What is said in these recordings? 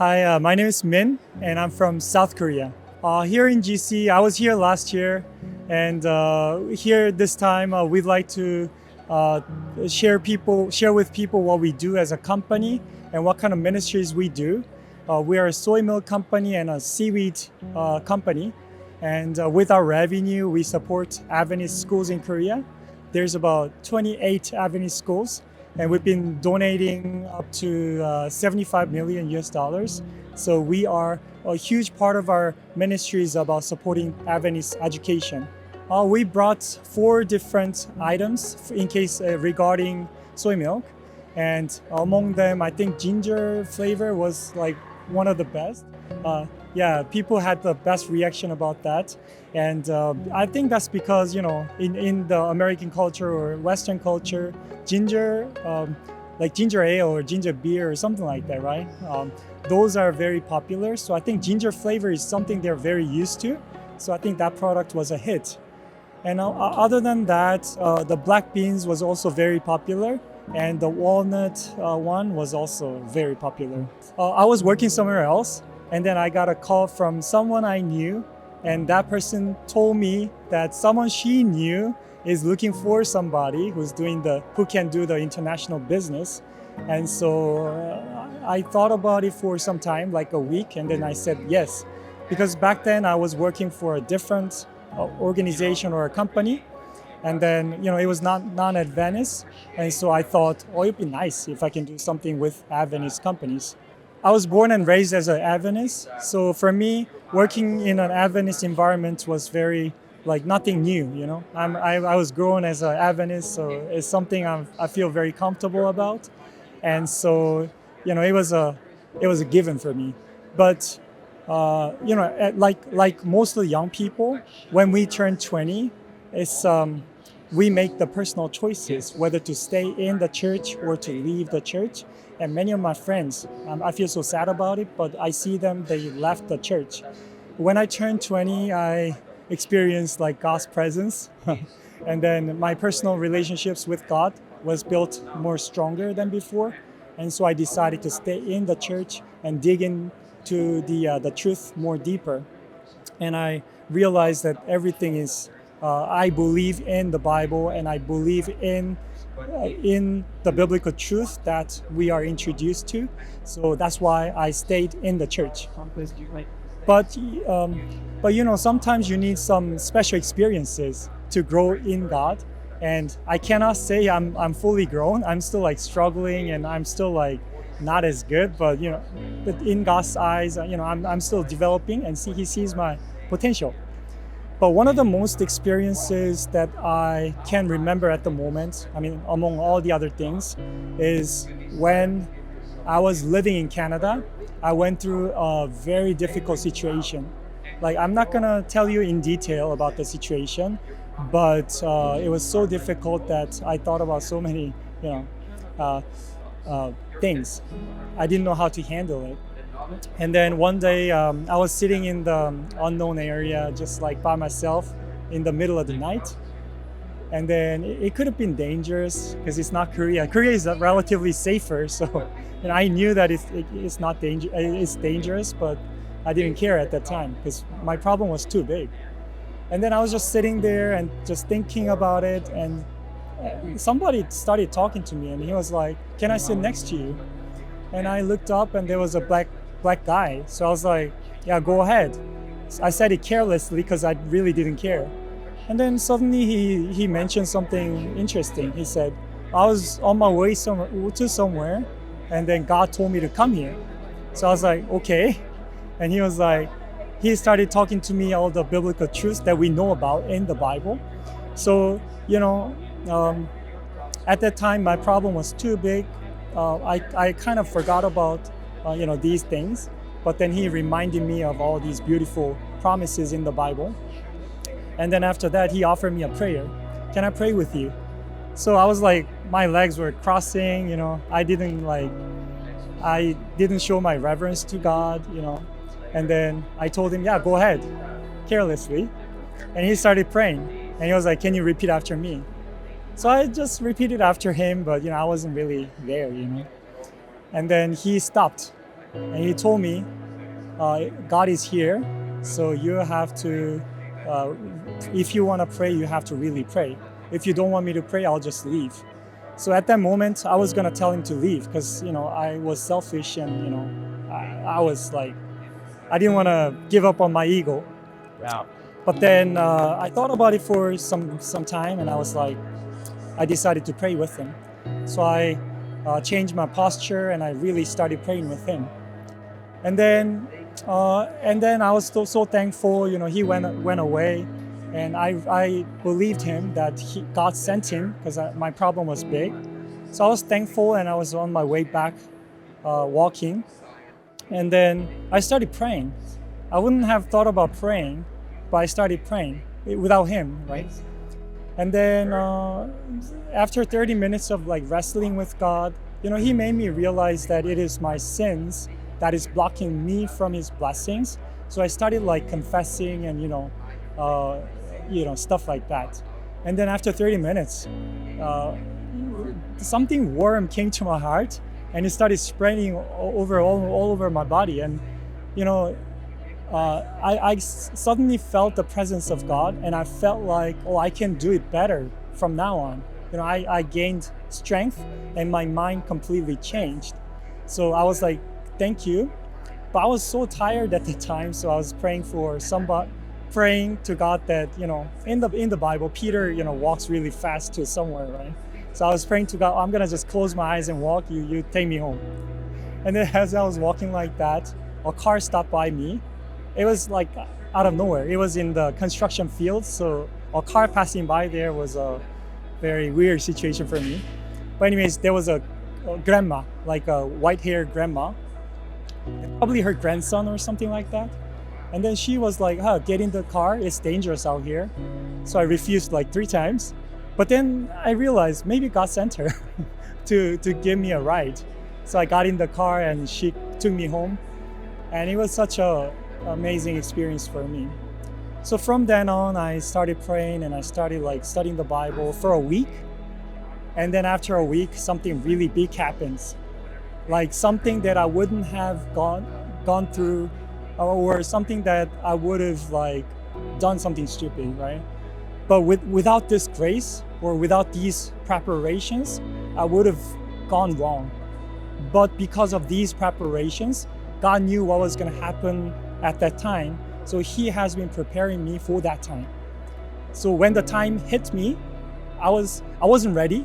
Hi, my name is Min, and I'm from South Korea. Here in GC, I was here last year, and here this time we'd like to uh, share with people what we do as a company and what kind of ministries we do. We are a soy milk company and a seaweed company, and with our revenue, we support Adventist schools in Korea. There's about 28 Adventist schools, and we've been donating up to 75 million US dollars. So we are a huge part of our ministry is about supporting Adventist education. We brought 4 different items in case regarding soy milk, and among them, I think ginger flavor was like one of the best. Yeah, people had the best reaction about that, and I think that's because in the American culture or Western culture, ginger, like ginger ale or ginger beer or something like that, right? Those are very popular. So I think ginger flavor is something they're very used to. So I think that product was a hit. And other than that, the black beans was also very popular, and the walnut one was also very popular. I was working somewhere else, and then I got a call from someone I knew, and that person told me that someone she knew is looking for somebody who can do the international business. And so I thought about it for some time, like a week, and then I said yes, because back then I was working for a different organization or a company, and then it was not non-Adventist, and so I thought, oh, it'd be nice if I can do something with Adventist companies. I was born and raised as an Adventist, so for me, working in an Adventist environment was very like nothing new. I was grown as an Adventist, so it's something I feel very comfortable about, and so it was a given for me. But like most of the young people, when we turn 20, it's we make the personal choices whether to stay in the church or to leave the church. And many of my friends, I feel so sad about it, but I see them, they left the church. When I turned 20, I experienced like God's presence. And then my personal relationships with God was built more stronger than before. And so I decided to stay in the church and dig into the truth more deeper. And I realized that everything is, I believe in the Bible, and I believe in the biblical truth that we are introduced to. So that's why I stayed in the church. But sometimes you need some special experiences to grow in God. And I cannot say I'm fully grown. I'm still like struggling, and I'm still like not as good. But but in God's eyes, I'm still developing, and He sees my potential. But one of the most experiences that I can remember at the moment, among all the other things, is when I was living in Canada. I went through a very difficult situation. Like, I'm not gonna tell you in detail about the situation, but it was so difficult that I thought about so many, things. I didn't know how to handle it. And then one day, I was sitting in the unknown area, just like by myself in the middle of the night. And then it could have been dangerous because it's not Korea. Korea is relatively safer, so I knew that it's not it's dangerous, but I didn't care at that time because my problem was too big. And then I was just sitting there and just thinking about it, and somebody started talking to me, and he was like, "Can I sit next to you?" And I looked up, and there was a black guy. So I was like, "Yeah, go ahead." I said it carelessly because I really didn't care. And then suddenly he mentioned something interesting. He said, "I was on my way to somewhere, and then God told me to come here." So I was like, "Okay." And he started talking to me all the biblical truths that we know about in the Bible. So at that time my problem was too big. I kind of forgot about these things, but then he reminded me of all these beautiful promises in the Bible. And then after that, he offered me a prayer. "Can I pray with you?" So I was like, my legs were crossing, I didn't show my reverence to God, And then I told him, "Yeah, go ahead," carelessly. And he started praying, and he was like, "Can you repeat after me?" So I just repeated after him, but I wasn't really there. And then he stopped, and he told me, God is here, so you have to, if you want to pray, you have to really pray. If you don't want me to pray, I'll just leave. So at that moment, I was gonna tell him to leave because I was selfish and I was like, I didn't want to give up on my ego. Wow. But then I thought about it for some time, and I was like, I decided to pray with him. So I changed my posture and I really started praying with him. And then I was so thankful. He went away, and I believed him that God sent him because my problem was big. So I was thankful, and I was on my way back, walking, and then I started praying. I wouldn't have thought about praying, but I started praying without him, right? And then after 30 minutes of like wrestling with God, he made me realize that it is my sins that is blocking me from his blessings. So I started like confessing and stuff like that. And then after 30 minutes, something warm came to my heart, and it started spreading all over my body. And I suddenly felt the presence of God, and I felt like, oh, I can do it better from now on. I gained strength, and my mind completely changed. So I was like, thank you. But I was so tired at the time, so I was praying to God that, in the Bible, Peter, walks really fast to somewhere, right? So I was praying to God, I'm gonna just close my eyes and walk, you take me home. And then as I was walking like that, a car stopped by me. It was like out of nowhere. It was in the construction field, so a car passing by there was a very weird situation for me. But anyways, there was a grandma, like a white-haired grandma, probably her grandson or something like that. And then she was like, get in the car, it's dangerous out here. So I refused like 3 times. But then I realized maybe God sent her to give me a ride. So I got in the car and she took me home. And it was such a amazing experience for me. So from then on, I started praying and I started like studying the Bible for a week. And then after a week, something really big happens. Like something that I wouldn't have gone through, or something that I would have like done something stupid, right? But without this grace or without these preparations, I would have gone wrong. But because of these preparations, God knew what was going to happen at that time. So he has been preparing me for that time. So when the time hit me, I wasn't ready,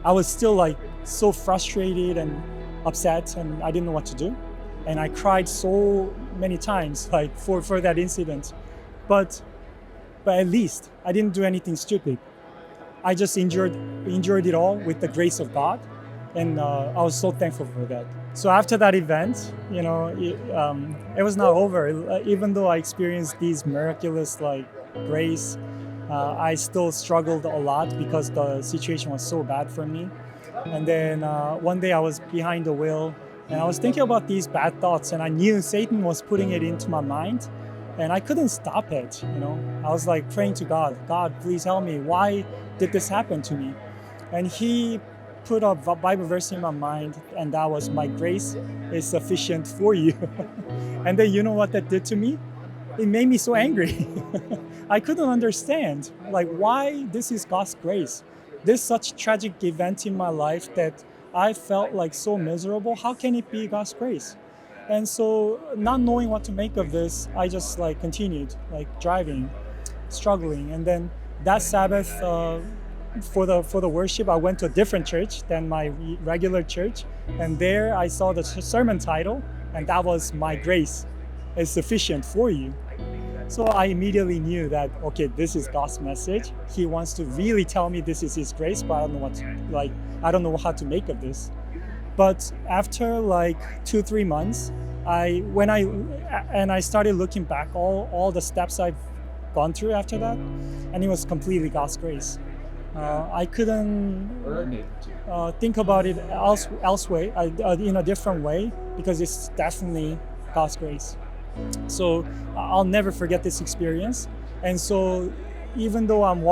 I was still like so frustrated and upset, and I didn't know what to do. And I cried so many times like for that incident. But at least I didn't do anything stupid. I just endured it all with the grace of God. And I was so thankful for that. So after that event, it was not over. Even though I experienced these miraculous like grace, I still struggled a lot because the situation was so bad for me. And then one day I was behind the wheel and I was thinking about these bad thoughts, and I knew Satan was putting it into my mind, and I couldn't stop it. I was like praying to God, please help me. Why did this happen to me? And he put a Bible verse in my mind, and that was, my grace is sufficient for you. And then you know what that did to me? It made me so angry. I couldn't understand like why this is God's grace. This such tragic event in my life that I felt like so miserable. How can it be God's grace? And so not knowing what to make of this, I just like continued like driving, struggling. And then that Sabbath, for the worship, I went to a different church than my regular church, and there I saw the sermon title, and that was, my grace is sufficient for you. So I immediately knew that, okay, this is God's message. He wants to really tell me this is His grace, but I don't know how to make of this. But after like 2-3 months, I started looking back all the steps I've gone through after that, and it was completely God's grace. I couldn't think about it elsewhere in a different way, because it's definitely God's grace. So I'll never forget this experience. And so even though I'm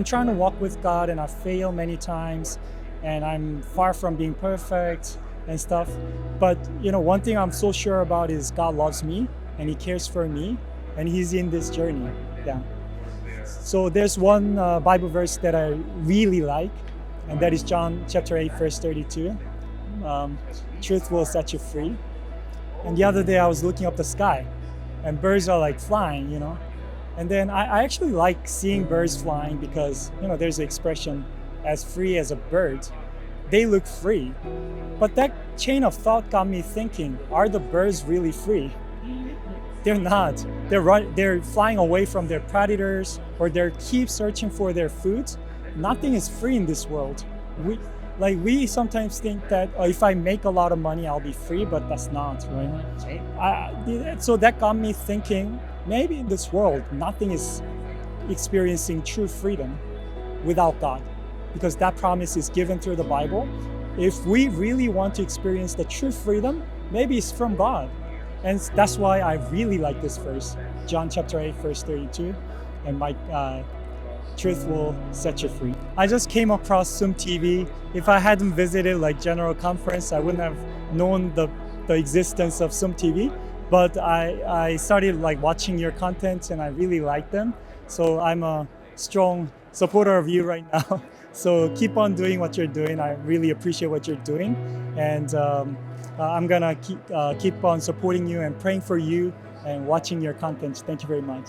trying to walk with God, and I fail many times, and I'm far from being perfect, and stuff. But one thing I'm so sure about is God loves me and He cares for me, and He's in this journey. Yeah. So there's one Bible verse that I really like, and that is John chapter 8, verse 32. Truth will set you free. And the other day I was looking up the sky, and birds are like flying, And then I actually like seeing birds flying because, there's an expression, as free as a bird. They look free. But that chain of thought got me thinking, are the birds really free? They're not. They're flying away from their predators, or they keep searching for their food. Nothing is free in this world. We sometimes think that if I make a lot of money, I'll be free, but that's not, right? So that got me thinking, maybe in this world, nothing is experiencing true freedom without God, because that promise is given through the Bible. If we really want to experience the true freedom, maybe it's from God. And that's why I really like this verse, John chapter 8, verse 32, and my truth will set you free. I just came across SUMtv. If I hadn't visited General Conference, I wouldn't have known the existence of SUMtv. But I started watching your content, and I really like them. So I'm a strong supporter of you right now. So keep on doing what you're doing. I really appreciate what you're doing, and I'm gonna keep on supporting you and praying for you and watching your content. Thank you very much.